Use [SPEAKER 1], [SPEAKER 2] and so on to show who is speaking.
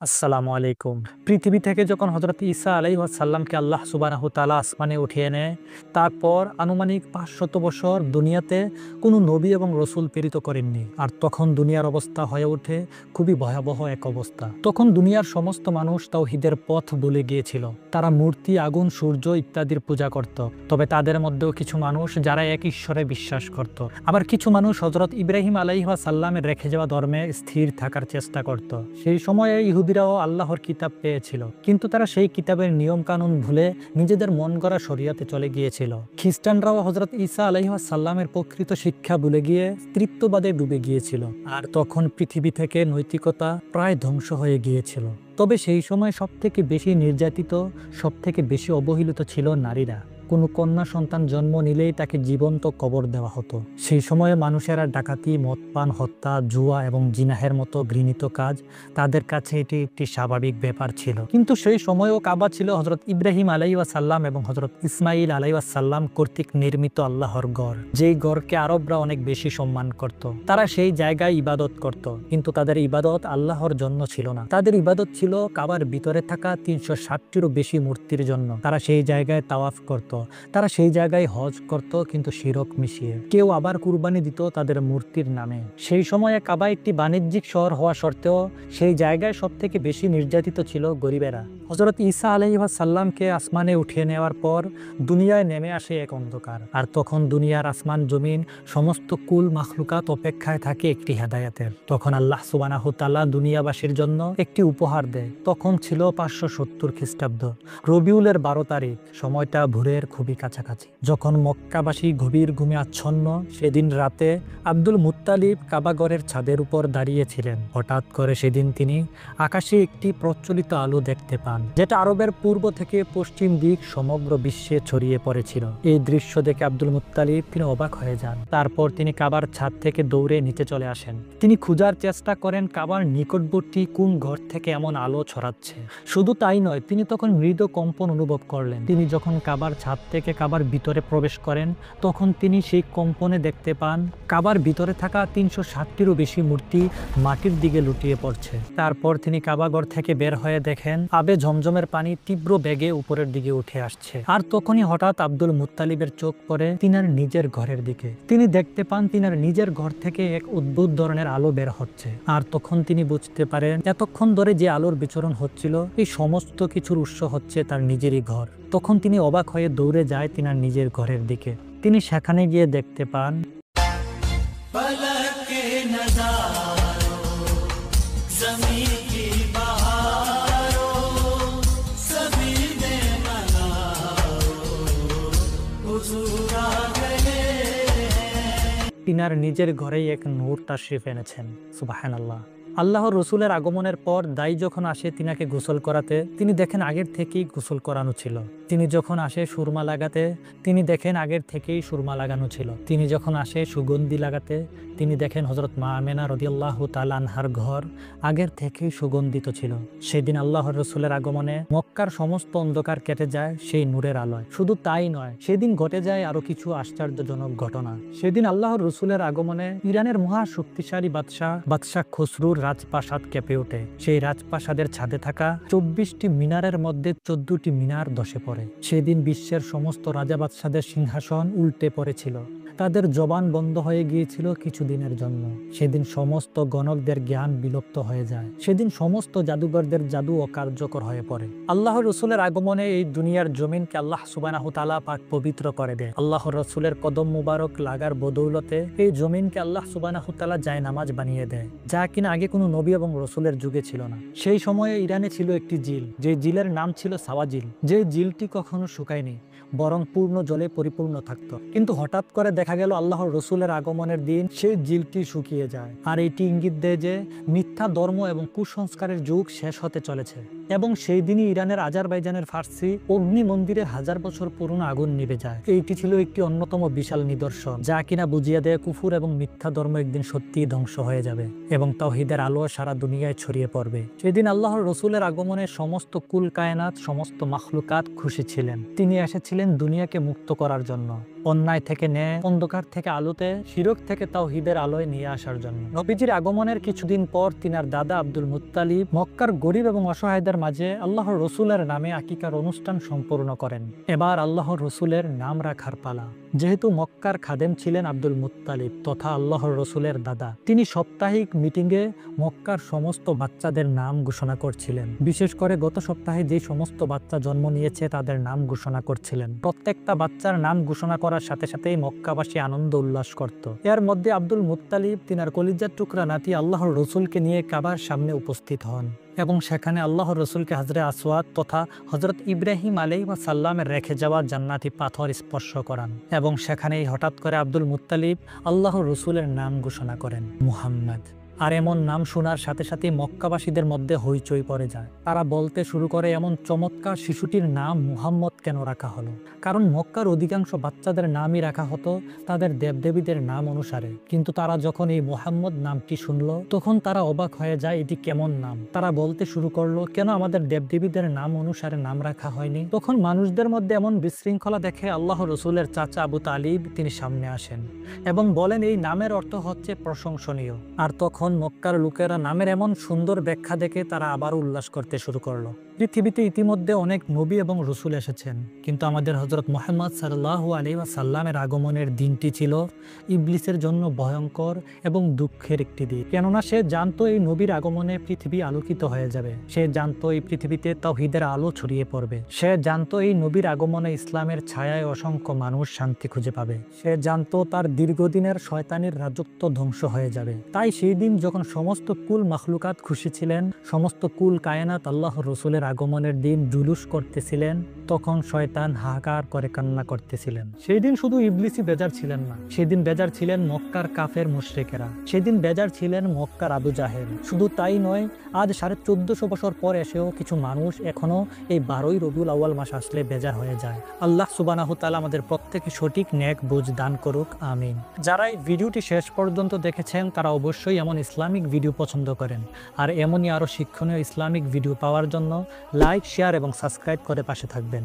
[SPEAKER 1] আসসালামু আলাইকুম। পৃথিবী থেকে যখন হযরত ঈসা আলাইহিস সালামকে আল্লাহ সুবহানাহু তাআলা আসমানে উঠিয়ে নেয়, তারপর আনুমানিক ৫০০ বছর দুনিয়াতে কোনো নবী এবং রসুল প্রেরিত করেননি। আর তখন দুনিয়ার অবস্থা হয়ে ওঠে খুবই ভয়াবহ এক অবস্থা। তখন দুনিয়ার সমস্ত মানুষ তাওহীদের পথ ভুলে গিয়েছিল। তারা মূর্তি, আগুন, সূর্য ইত্যাদির পূজা করত। তবে তাদের মধ্যেও কিছু মানুষ যারা এক ঈশ্বরে বিশ্বাস করত। আবার কিছু মানুষ হযরত ইব্রাহিম আলাইহিস সালামের রেখে যাওয়া ধর্মে স্থির থাকার চেষ্টা করত। সেই সময়ে ইহুদিরাও আল্লাহর কিতাব পেয়েছিল, কিন্তু তারা সেই কিতাবের নিয়ম কানুন ভুলে নিজেদের মন গড়া শরিয়াতে চলে গিয়েছিল। খ্রিস্টানরাও হযরত ঈসা আলাইহিস সালামের প্রকৃত শিক্ষা ভুলে গিয়ে স্ত্রীত্ববাদে ডুবে গিয়েছিল। আর তখন পৃথিবী থেকে নৈতিকতা প্রায় ধ্বংস হয়ে গিয়েছিল। তবে সেই সময় সবথেকে বেশি নির্যাতিত, সবথেকে বেশি অবহেলিত ছিল নারীরা। কোনো কন্যা সন্তান জন্ম নিলেই তাকে জীবন্ত কবর দেওয়া হতো। সেই সময়ে মানুষেরা ডাকাতি, মদপান, হত্যা, জুয়া এবং জিনাহের মতো ঘৃণিত কাজ, তাদের কাছে এটি একটি স্বাভাবিক ব্যাপার ছিল। কিন্তু সেই সময়েও কাবা ছিল হযরত ইব্রাহিম আলাইহিস সালাম এবং হযরত ইসমাইল আলাইহিস সালাম কর্তৃক নির্মিত আল্লাহর ঘর, যেই ঘরকে আরবরা অনেক বেশি সম্মান করত। তারা সেই জায়গায় ইবাদত করত, কিন্তু তাদের ইবাদত আল্লাহর জন্য ছিল না। তাদের ইবাদত ছিল কাবার ভিতরে থাকা ৩৬০টিরও বেশি মূর্তির জন্য। তারা সেই জায়গায় তাওয়াফ করত, তারা সেই জায়গায় হজ করত, কিন্তু শিরক মিশিয়ে। কেউ আবার কুরবানি দিত তাদের মূর্তির নামে। সেই সময়ে কাবা একটি বাণিজ্যিক শহর হওয়া সত্ত্বেও সেই জায়গায় সবথেকে বেশি নির্যাতিত ছিল গরিবেরা। হযরত ঈসা আলাইহিস সালামকে আসমানে উঠিয়ে নেওয়ার পর দুনিয়ায় নেমে আসে এক অন্ধকার। আর তখন দুনিয়ার আসমান জমিন সমস্ত কুল মাখলুকাত অপেক্ষায় থাকে একটি হেদায়েতের। তখন আল্লাহ সুবহানাহু তাআলা দুনিয়াবাসীর জন্য একটি উপহার দেয়। তখন ছিল ৫৭০ খ্রিস্টাব্দ, রবিউলের ১২ তারিখ। সময়টা ভোরের খুবই কাছাকাছি। যখন মক্কাবাসী গভীর ঘুমে আচ্ছন্ন, সেদিন রাতে আব্দুল মুত্তালিব কাবাগরের ছাদের উপর দাঁড়িয়েছিলেন। হঠাৎ করে সেদিন তিনি আকাশে একটি প্রজ্বলিত আলো দেখতে পান, যেটা আরবের পূর্ব থেকে পশ্চিম দিক সমগ্র বিশ্বে ছড়িয়ে পড়েছিল। এই দৃশ্য দেখে আব্দুল মুত্তালিব তিনি অবাক হয়ে যান। তারপর তিনি কাবার ছাদ থেকে দৌড়ে নিচে চলে আসেন। তিনি খোঁজার চেষ্টা করেন কাবার নিকটবর্তী কোন ঘর থেকে এমন আলো ছড়াচ্ছে। শুধু তাই নয়, তিনি তখন মৃদু কম্পন অনুভব করলেন। তিনি যখন কাবার ছাদ থেকে কাবার ভিতরে প্রবেশ করেন, তখন তিনি সেই কম্পনে দেখতে পান কাবার ভিতরে থাকা ৩৬০টিরও বেশি মূর্তি মাটির দিকে লুটিয়ে পড়ছে। তারপর তিনি কাবাঘর থেকে বের হয়ে দেখেন আবে ঝমঝমের পানি তীব্র বেগে উপরের দিকে উঠে আসছে। আর তখনই হঠাৎ আব্দুল মুত্তালিবের চোখ পড়ে তিনার নিজের ঘরের দিকে। তিনি দেখতে পান তিনার নিজের ঘর থেকে এক অদ্ভুত ধরনের আলো বের হচ্ছে। আর তখন তিনি বুঝতে পারেন এতক্ষণ ধরে যে আলোর বিচরণ হচ্ছিল, এই সমস্ত কিছুর উৎস হচ্ছে তার নিজেরই ঘর। তখন তিনি অবাক হয়ে দৌড়ে যায় তিনার নিজের ঘরের দিকে। তিনি সেখানে গিয়ে দেখতে পান তিনার নিজের ঘরেই এক নূর তাশরিফ এনেছেন। সুবহানাল্লাহ। আল্লাহর রসুলের আগমনের পর দাই যখন আসে তিনাকে গোসল করাতে, তিনি দেখেন আগের থেকেই গোসল করানো ছিল। তিনি যখন আসে সুরমা লাগাতে, তিনি দেখেন আগের থেকেই সুরমা লাগানো ছিল। তিনি যখন আসে সুগন্ধি লাগাতে, তিনি দেখেন হযরত মা আমেনা রাদিয়াল্লাহু তাআলা আনহার ঘর আগের থেকেই সুগন্ধিত ছিল। সেদিন আল্লাহর রসুলের আগমনে মক্কার সমস্ত অন্ধকার কেটে যায় সেই নূরের আলোয়। শুধু তাই নয়, সেদিন ঘটে যায় আরো কিছু আশ্চর্যজনক ঘটনা। সেদিন আল্লাহর রসুলের আগমনে ইরানের মহা শক্তিশালী বাদশাহ খসরুর রাজপ্রাসাদ কেঁপে ওঠে। সেই রাজপ্রাসাদের ছাদে থাকা ২৪টি মিনারের মধ্যে ১৪টি মিনার ধসে পড়ে। সেদিন বিশ্বের সমস্ত রাজা বাদশাদের সিংহাসন উল্টে পড়েছিল। তাদের জবান বন্ধ হয়ে গিয়েছিল কিছুদিনের জন্য। সেদিন সমস্ত গণকদের জ্ঞান বিলুপ্ত হয়ে যায়। সেদিন সমস্ত জাদুঘরদের জাদু অকার্যকর হয়ে পড়ে। আল্লাহর রসুলের আগমনে এই দুনিয়ার জমিনকে আল্লাহ সুবহানাহু তাআলা পাক পবিত্র করে দেয়। আল্লাহর রসুলের কদম মুবারক লাগার বদৌলতে এই জমিনকে আল্লাহ সুবহানাহু তাআলা জায়নামাজ বানিয়ে দেয়, যা কিনা আগে কোনো নবী এবং রসুলের যুগে ছিল না। সেই সময়ে ইরানে ছিল একটি ঝিল, যে ঝিলের নাম ছিল সাওয়া ঝিল। যে ঝিলটি কখনো শুকায়নি, বরং পূর্ণ জলে পরিপূর্ণ থাকতো। কিন্তু হঠাৎ করে দেখা গেল আল্লাহর রসুলের আগমনের দিন সেই ঝিলটি শুকিয়ে যায়। আর এটি ইঙ্গিত দেয় যে মিথ্যা ধর্ম এবং কুসংস্কারের যুগ শেষ হতে চলেছে। এবং সেই দিনই ইরানের আজারবাইজানের ফার্সি অগ্নি মন্দিরে ১০০০ বছর পুরনো আগুন নিভে যায়। এইটি ছিল একটি অন্যতম বিশাল নিদর্শন, যা কিনা বুঝিয়ে দেয় কুফর এবং মিথ্যা ধর্ম একদিন সত্যিই ধ্বংস হয়ে যাবে এবং তাওহীদের আলো সারা দুনিয়ায় ছড়িয়ে পড়বে। সেদিন আল্লাহর রসুলের আগমনে সমস্ত কুল কায়নাত, সমস্ত মাখলুকাত খুশি ছিলেন। তিনি এসেছিলেন দুনিয়াকে মুক্ত করার জন্য। অন্যায় থেকে ন্যায়, অন্ধকার থেকে আলোতে, শিরক থেকে তাওহীদের আলোয় নিয়ে আসার জন্য। নবীজির আগমনের কিছুদিন পর তিনার দাদা আব্দুল মুত্তালিব মক্কার গরিব এবং অসহায়দের মাঝে আল্লাহর রসুলের নামে আকিকার অনুষ্ঠান সম্পূর্ণ করেন। এবার আল্লাহর রসুলের নাম রাখার পালা। যেহেতু মক্কার খাদেম ছিলেন আব্দুল মুত্তালিব তথা আল্লাহর রসুলের দাদা, তিনি সাপ্তাহিক মিটিংয়ে মক্কার সমস্ত বাচ্চাদের নাম ঘোষণা করছিলেন। বিশেষ করে গত সপ্তাহে যে সমস্ত বাচ্চা জন্ম নিয়েছে তাদের নাম ঘোষণা করছিলেন। প্রত্যেকটা বাচ্চার নাম ঘোষণা করার সাথে সাথেই মক্কাবাসী আনন্দ উল্লাস করত। এর মধ্যে আব্দুল মুত্তালিব তিনার কলিজার টুকরা নাতি আল্লাহর রসুলকে নিয়ে কাবার সামনে উপস্থিত হন এবং সেখানে আল্লাহর রসুলকে হজরত আসওয়াদ তথা হজরত ইব্রাহিম আলাইহিস সালামের রেখে যাওয়া জান্নাতি পাথর স্পর্শ করান এবং সেখানেই হঠাৎ করে আব্দুল মুত্তালিব আল্লাহর রসুলের নাম ঘোষণা করেন, মুহাম্মদ। আর এমন নাম শোনার সাথে সাথে মক্কাবাসীদের মধ্যে হইচই পড়ে যায়। তারা বলতে শুরু করে, এমন চমৎকার শিশুটির নাম মুহাম্মদ কেন রাখা হলো? কারণ মক্কার অধিকাংশ বাচ্চাদের নামই রাখা হতো তাদের দেবদেবীদের নাম অনুসারে। কিন্তু তারা যখন এই মুহাম্মদ নামটি শুনলো তখন তারা অবাক হয়ে যায়, এটি কেমন নাম? তারা বলতে শুরু করলো, কেন আমাদের দেবদেবীদের নাম অনুসারে নাম রাখা হয়নি? তখন মানুষদের মধ্যে এমন বিশৃঙ্খলা দেখে আল্লাহ রসুলের চাচা আবু তালিব তিনি সামনে আসেন এবং বলেন, এই নামের অর্থ হচ্ছে প্রশংসনীয়। আর তখন মক্কার লোকেরা নামের এমন সুন্দর ব্যাখ্যা দেখে তারা আবার উল্লাস করতে শুরু করলো। পৃথিবীতে ইতিমধ্যে অনেক নবী এবং রসুল এসেছেন, কিন্তু আমাদের হযরত মুহাম্মদ সাল্লাল্লাহু আলাইহি ওয়াসাল্লামের আগমনের দিনটি ছিল ইবলিসের জন্য ভয়ঙ্কর এবং দুঃখের একটি দিন। কেননা সে জানতো এই নবীর আগমনে পৃথিবী আলোকিত হয়ে যাবে। সে জানতো এই পৃথিবীতে তাওহীদের আলো ছড়িয়ে পড়বে। সে জানতো এই নবীর আগমনে ইসলামের ছায়ায় অসংখ্য মানুষ শান্তি খুঁজে পাবে। সে জানতো তার দীর্ঘদিনের শয়তানির রাজত্ব ধ্বংস হয়ে যাবে। তাই সেই দিন যখন সমস্ত কুল মাখলুকাত খুশি ছিলেন, সমস্ত কুল কায়নাত আল্লাহর রসুলের আগমনের দিন জুলুস করতেছিলেন, তখন শয়তান হাহাকার করে কান্না করতেছিলেন। সেই দিন শুধু ইবলিসই বেজার ছিলেন না, সেদিন বেজার ছিলেন মক্কার কাফের মুশরিকেরা, সেদিন বেজার ছিলেন মক্কার আবু জাহেল। শুধু তাই নয়, আজ 1450 বছর পর এসেও কিছু মানুষ এখনো এই 12ই রবিউল আউয়াল মাস আসলে বেজার হয়ে যায়। আল্লাহ সুবহানাহু তাআলা আমাদের প্রত্যেকে সঠিক নেক বুঝ দান করুক, আমিন। যারা এই ভিডিওটি শেষ পর্যন্ত দেখেছেন তারা অবশ্যই এমন ইসলামিক ভিডিও পছন্দ করেন, আর এমনই আরও শিক্ষণীয় ইসলামিক ভিডিও পাওয়ার জন্য লাইক, শেয়ার এবং সাবস্ক্রাইব করে পাশে থাকবেন।